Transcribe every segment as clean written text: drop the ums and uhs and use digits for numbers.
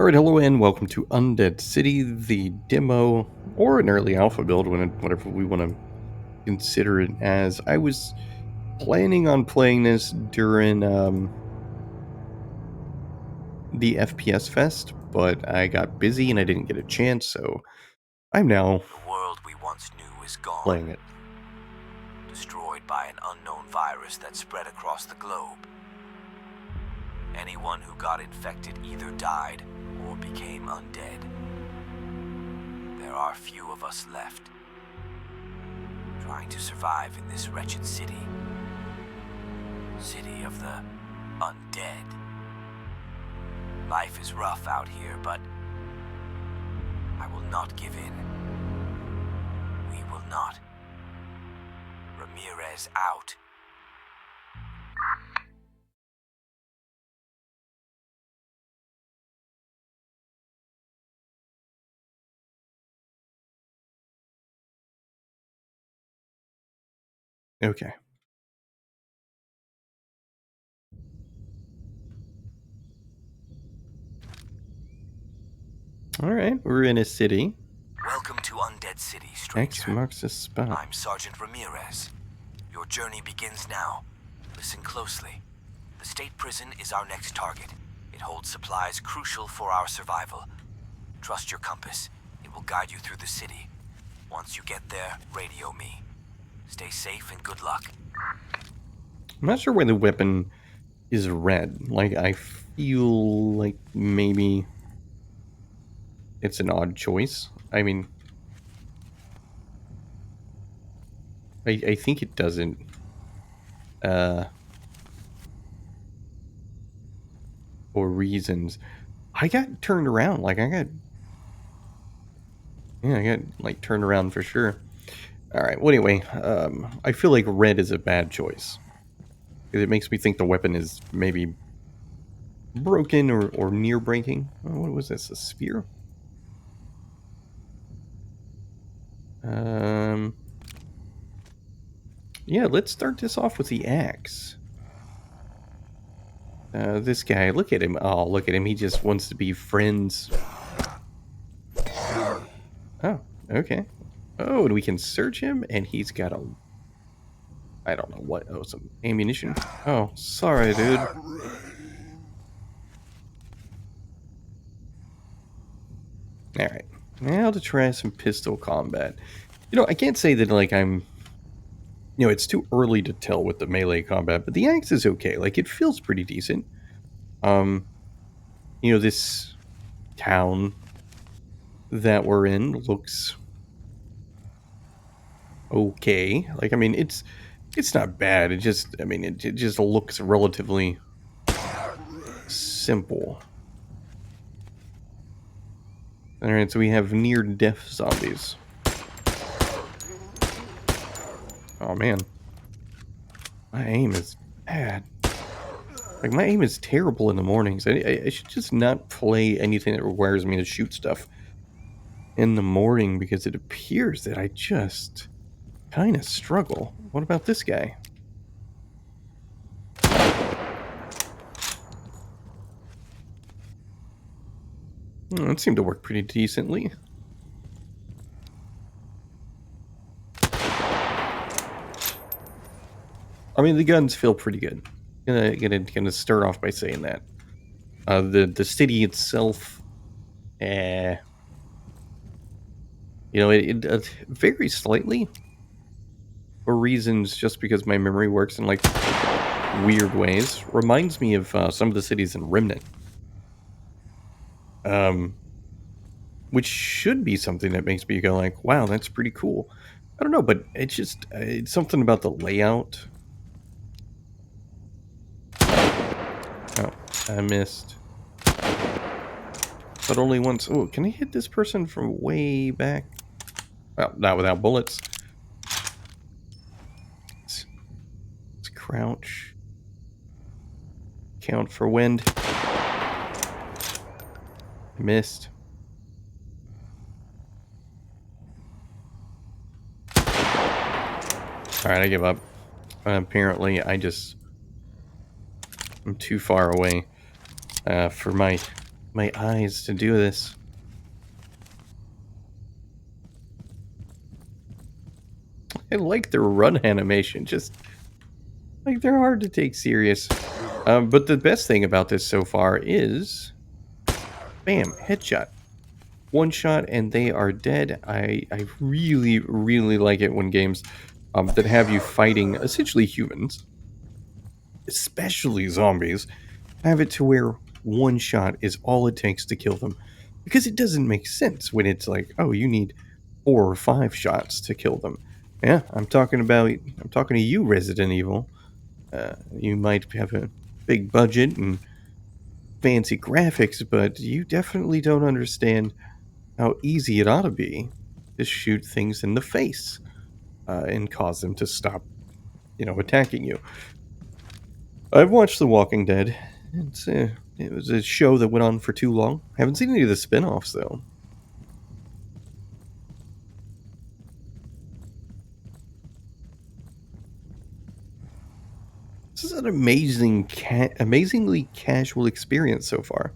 Alright, hello and welcome to Undead City, the demo, or an early alpha build, whatever we want to consider it as. I was planning on playing this during the FPS Fest, but I got busy and I didn't get a chance, so I'm now The world we once knew is gone, playing it. destroyed by an unknown virus that spread across the globe. Anyone who got infected either died or became undead. There are few of us left, trying to survive in this wretched city. City of the undead. Life is rough out here, but I will not give in. We will not. Ramirez out. Okay. Alright, we're in a city. Welcome to Undead City, X stranger. marks the spot. I'm Sergeant Ramirez. Your journey begins now. Listen closely. The state prison is our next target. It holds supplies crucial for our survival. Trust your compass. It will guide you through the city. Once you get there, radio me. Stay safe and good luck. I'm not sure why the weapon is red. Like, I feel like maybe it's an odd choice. I mean, I think it doesn't, for reasons. I got turned around, like, I got, like, turned around for sure. Alright, well, anyway, I feel like red is a bad choice. Because it makes me think the weapon is maybe broken or near breaking. Oh, what was this, a spear? Yeah, let's start this off with the axe. This guy, look at him. Oh, look at him. He just wants to be friends. Oh, okay. Oh, and we can search him, and he's got a... I don't know what. Oh, some ammunition. Oh, sorry, dude. Alright. Now to try some pistol combat. You know, I can't say that, like, I'm... You know, it's too early to tell with the melee combat, but the axe is okay. Like, it feels pretty decent. You know, this town that we're in looks okay. Like, I mean, it's not bad. It just, I mean, it just looks relatively simple. Alright, so we have near-death zombies. Oh, man. My aim is bad. Like, my aim is terrible in the mornings. I should just not play anything that requires me to shoot stuff in the morning, because it appears that I just kind of struggle. What about this guy? That seemed to work pretty decently. I mean, the guns feel pretty good. Gonna start off by saying that. The city itself, you know, it varies slightly for reasons just because my memory works in, like, weird ways. Reminds me of some of the cities in Remnant. Which should be something that makes me go like, wow, that's pretty cool. I don't know, but it's just, it's something about the layout. Oh, I missed. But only once. Oh, can I hit this person from way back? Well, not without bullets. Let's crouch. Count for wind. Missed. Alright, I give up. Apparently, I'm too far away for my my eyes to do this. I like their run animation, just like they're hard to take serious. But the best thing about this so far is, bam, headshot. One shot and they are dead. I really, really like it when games that have you fighting essentially humans, especially zombies, have it to where one shot is all it takes to kill them. Because it doesn't make sense when it's like, oh, you need 4 or 5 shots to kill them. Yeah, I'm talking to you, Resident Evil. You might have a big budget and fancy graphics, but you definitely don't understand how easy it ought to be to shoot things in the face and cause them to stop, attacking you. I've watched The Walking Dead. It was a show that went on for too long. I haven't seen any of the spin-offs, though. This is an amazingly casual experience so far.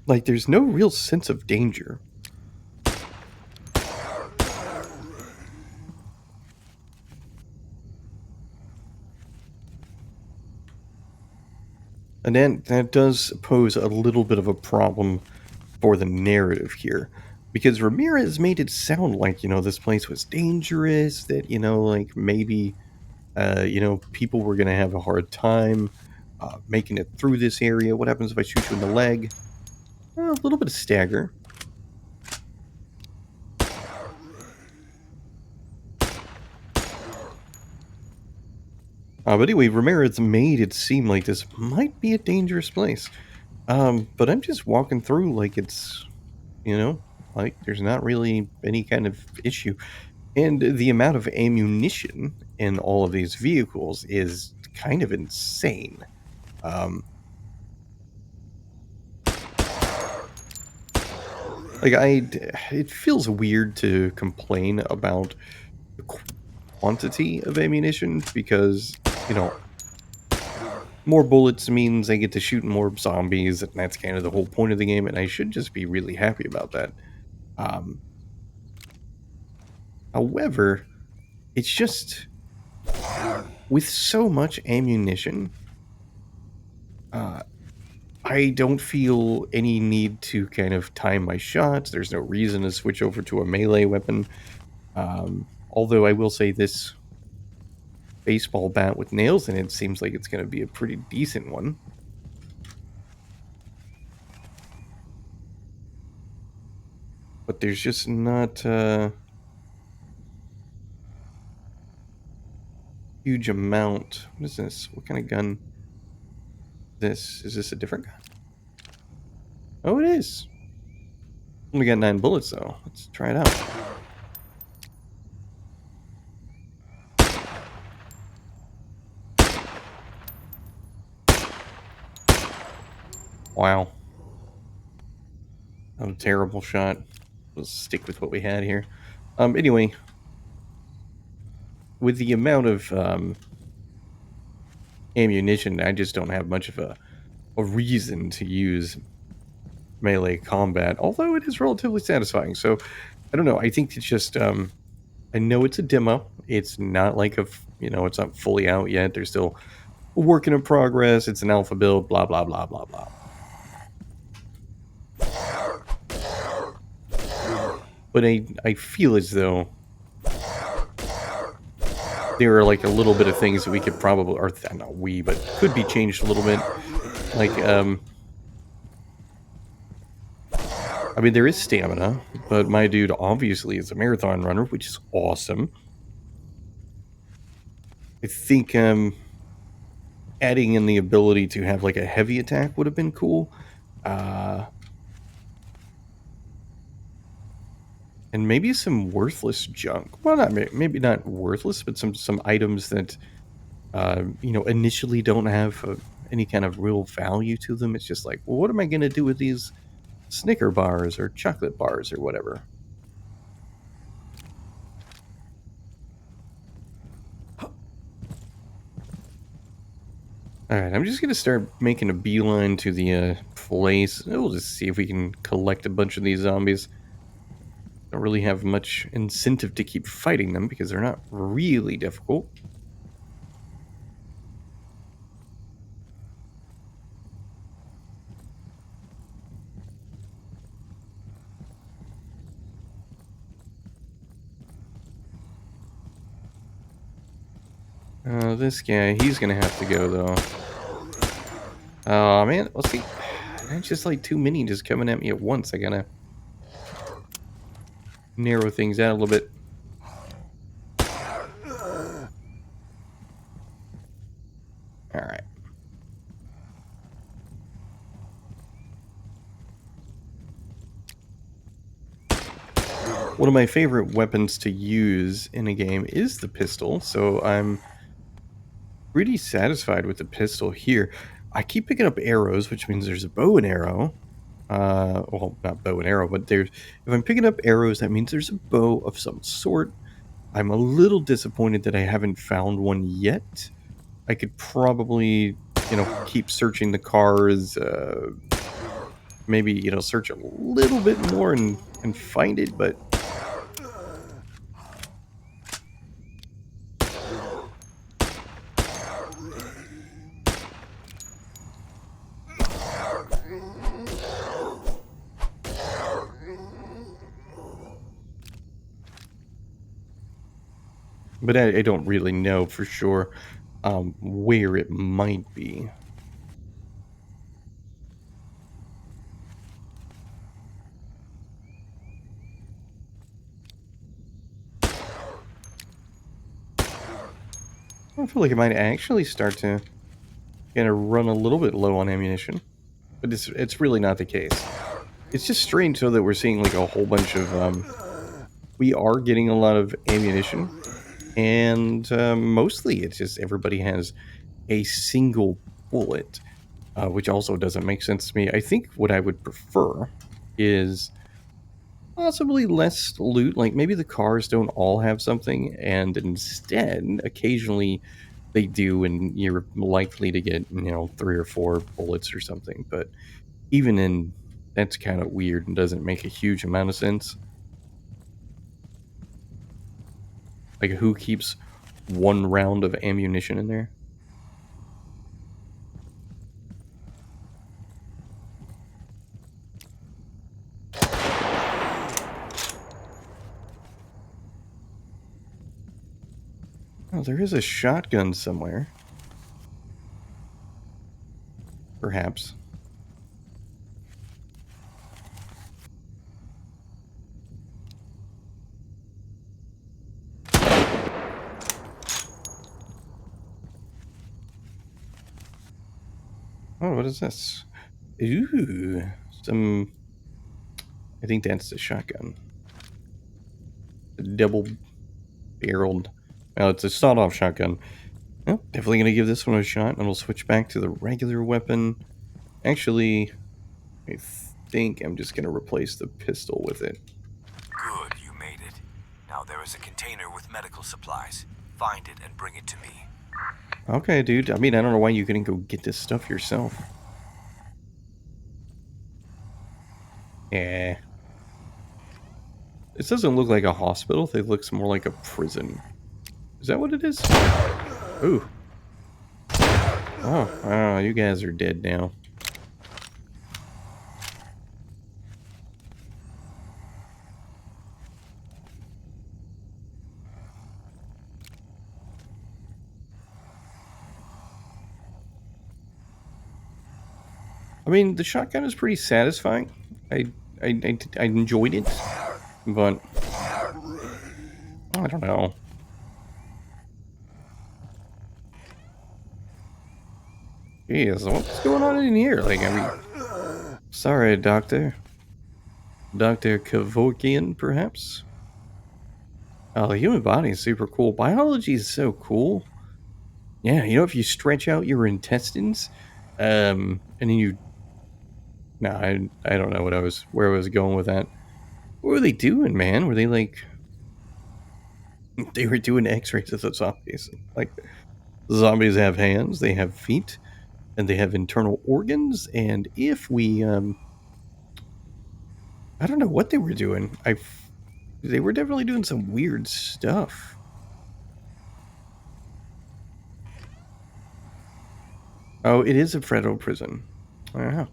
Like, there's no real sense of danger. And then that does pose a little bit of a problem for the narrative here. Because Ramirez made it sound like, this place was dangerous, that, like maybe, people were going to have a hard time making it through this area. What happens if I shoot you in the leg? Well, a little bit of stagger. But anyway, Ramirez made it seem like this might be a dangerous place. But I'm just walking through like it's, like there's not really any kind of issue. And the amount of ammunition in all of these vehicles is kind of insane. Um, it feels weird to complain about the quantity of ammunition because, you know, more bullets means I get to shoot more zombies, and that's kind of the whole point of the game, and I should just be really happy about that. Um, However, it's just with so much ammunition, uh, I don't feel any need to kind of time my shots. There's no reason to switch over to a melee weapon. Although I will say this baseball bat with nails in it seems like it's going to be a pretty decent one. But there's just not a huge amount. What is this? What kind of gun? Is this a different gun? Oh, it is. Only got 9 bullets though. Let's try it out. Wow. That was a terrible shot. Let's stick with what we had here. Anyway, with the amount of ammunition, I just don't have much of a reason to use melee combat, although it is relatively satisfying. So, I don't know. I think it's just, I know it's a demo. It's not like it's not fully out yet. There's still a work in progress. It's an alpha build, blah, blah, blah, blah, blah. But I feel as though there are like a little bit of things that we could probably, or not we, but could be changed a little bit. Like, I mean, there is stamina, but my dude obviously is a marathon runner, which is awesome. I think adding in the ability to have like a heavy attack would have been cool. And maybe some worthless junk. Well, maybe not worthless, but some items that initially don't have any kind of real value to them. It's just like, well, what am I going to do with these Snicker bars or chocolate bars or whatever? All right, I'm just going to start making a beeline to the place. We'll just see if we can collect a bunch of these zombies. Don't really have much incentive to keep fighting them because they're not really difficult. This guy, he's gonna have to go though. Oh man, let's see. That's just like too many just coming at me at once. I gotta narrow things out a little bit. Alright. One of my favorite weapons to use in a game is the pistol, so I'm pretty satisfied with the pistol here. I keep picking up arrows, which means there's a bow and arrow. Well, not bow and arrow, but there's if I'm picking up arrows, that means there's a bow of some sort. I'm a little disappointed that I haven't found one yet. I could probably, keep searching the cars, maybe, search a little bit more and find it, but I don't really know for sure where it might be. I feel like it might actually start to kind of run a little bit low on ammunition, but it's really not the case. It's just strange though that we're seeing like a whole bunch of we are getting a lot of ammunition, and mostly it's just everybody has a single bullet, which also doesn't make sense to me. I think what I would prefer is possibly less loot, like maybe the cars don't all have something, and instead, occasionally they do, and you're likely to get, 3 or 4 bullets or something, but even in that's kind of weird and doesn't make a huge amount of sense. Like, who keeps 1 round of ammunition in there? Oh, there is a shotgun somewhere. Perhaps. Oh, what is this? Ooh, some... I think that's the shotgun. A double-barreled... Oh, it's a sawed-off shotgun. Well, definitely going to give this one a shot, and we'll switch back to the regular weapon. Actually, I think I'm just going to replace the pistol with it. Good, you made it. Now there is a container with medical supplies. Find it and bring it to me. Okay, dude. I mean, I don't know why you couldn't go get this stuff yourself. Yeah. This doesn't look like a hospital. It looks more like a prison. Is that what it is? Ooh. Oh, you guys are dead now. I mean, the shotgun is pretty satisfying. I enjoyed it, but I don't know. Jeez, what's going on in here? Like, sorry, Doctor. Dr. Kevorkian, perhaps? Oh, the human body is super cool. Biology is so cool. Yeah, if you stretch out your intestines, and then you... No, I don't know where I was going with that. What were they doing, man? Were they like... They were doing x-rays of the zombies. Like, the zombies have hands, they have feet. and they have internal organs. And if we, I don't know what they were doing. They were definitely doing some weird stuff. Oh, it is a federal prison. Wow.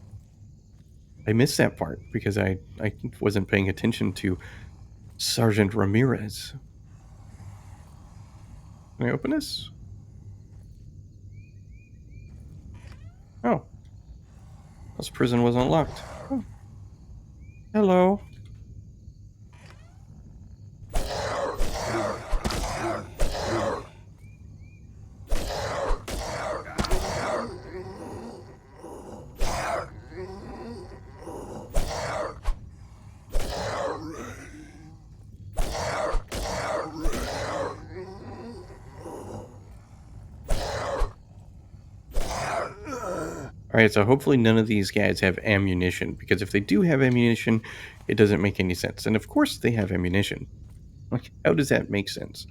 I missed that part because I wasn't paying attention to Sergeant Ramirez. Can I open this? Oh. This prison wasn't locked. Oh. Hello. Alright, so hopefully none of these guys have ammunition, because if they do have ammunition, it doesn't make any sense. And of course they have ammunition. Like, how does that make sense?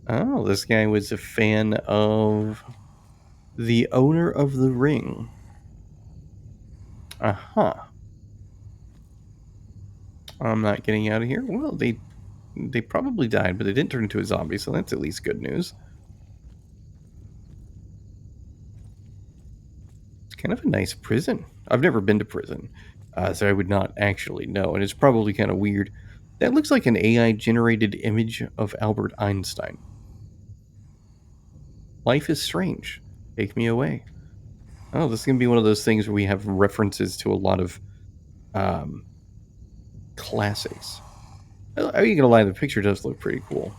Oh, this guy was a fan of the owner of the ring. Uh-huh. I'm not getting out of here. Well, they probably died, but they didn't turn into a zombie, so that's at least good news. It's kind of a nice prison. I've never been to prison, so I would not actually know, and it's probably kind of weird. That looks like an AI-generated image of Albert Einstein. Life is strange. Take me away. Oh, this is going to be one of those things where we have references to a lot of classics. I ain't going to lie, the picture does look pretty cool.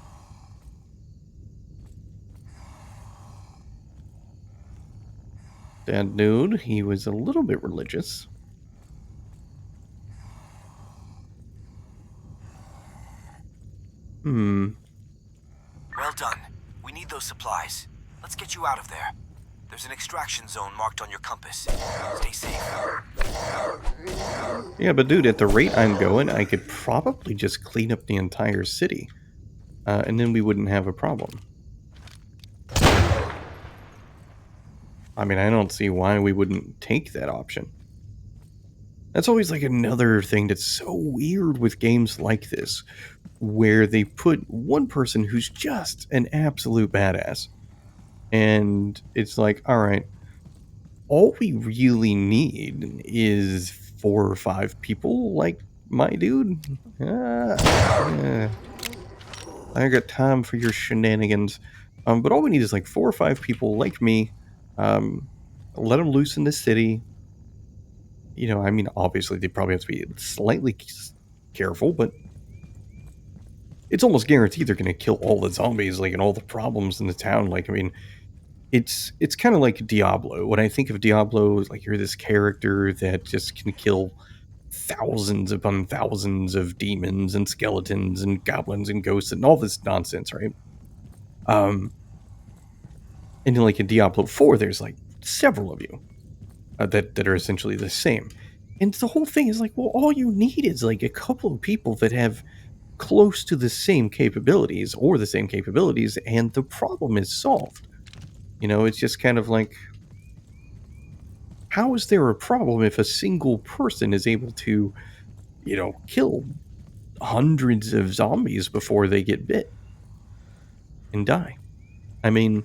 That dude, he was a little bit religious. Well done. We need those supplies. Let's get you out of there. There's an extraction zone marked on your compass. Stay safe. Yeah, but dude, at the rate I'm going, I could probably just clean up the entire city. And then we wouldn't have a problem. I mean, I don't see why we wouldn't take that option. That's always like another thing that's so weird with games like this, where they put one person who's just an absolute badass. And it's like, all right, all we really need is 4 or 5 people like my dude. I got time for your shenanigans. But all we need is like 4 or 5 people like me. Let them loose in the city. You know, I mean, obviously they probably have to be slightly careful, but it's almost guaranteed they're going to kill all the zombies, like, and all the problems in the town. Like, I mean, it's kind of like Diablo. When I think of Diablo, like, you're this character that just can kill thousands upon thousands of demons and skeletons and goblins and ghosts and all this nonsense, right? And then, like, in Diablo 4, there's like several of you that are essentially the same. And the whole thing is like, well, all you need is like a couple of people that have close to the same capabilities or the same capabilities, and the problem is solved. You know, it's just kind of like, how is there a problem if a single person is able to, you know, kill hundreds of zombies before they get bit and die? I mean,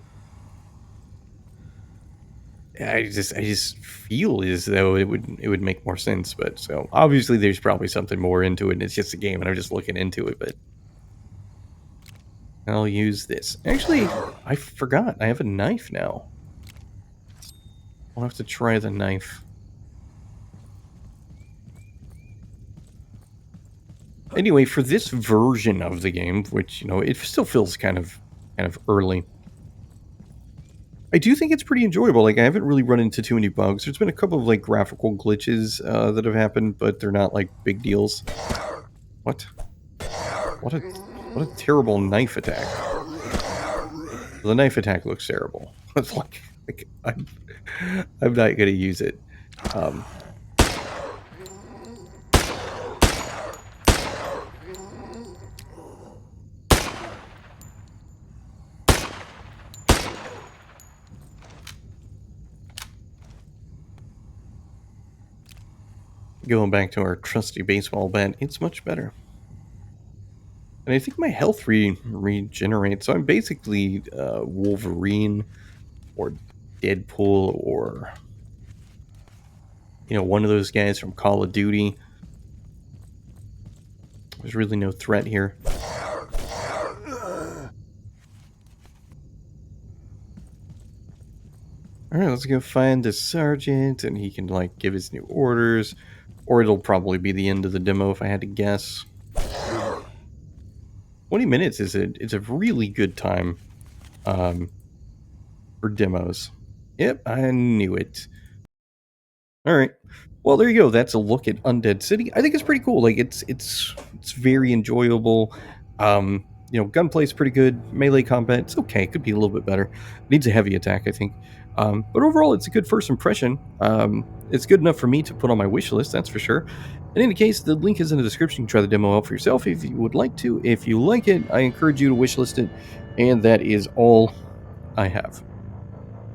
I just feel as though it would make more sense, but so obviously there's probably something more into it, and it's just a game, and I'm just looking into it. But I'll use this. Actually, I forgot. I have a knife now. I'll have to try the knife. Anyway, for this version of the game, which, you know, it still feels kind of early, I do think it's pretty enjoyable. Like, I haven't really run into too many bugs. There's been a couple of, like, graphical glitches that have happened, but they're not, like, big deals. What? What a terrible knife attack. The knife attack looks terrible. It's like I'm not going to use it. Going back to our trusty baseball bat, it's much better. And I think my health regenerates. So I'm basically Wolverine or Deadpool or, one of those guys from Call of Duty. There's really no threat here. Alright, let's go find the sergeant, and he can, give his new orders. Or it'll probably be the end of the demo if I had to guess. 20 minutes it's a really good time for demos. Yep, I knew it. Alright. Well, there you go. That's a look at Undead City. I think it's pretty cool. It's very enjoyable. Gunplay's pretty good. Melee combat, it's okay. It could be a little bit better. Needs a heavy attack, I think. But overall, it's a good first impression. It's good enough for me to put on my wish list, that's for sure. In any case, the link is in the description. You can try the demo out for yourself if you would like to. If you like it, I encourage you to wishlist it. And that is all I have.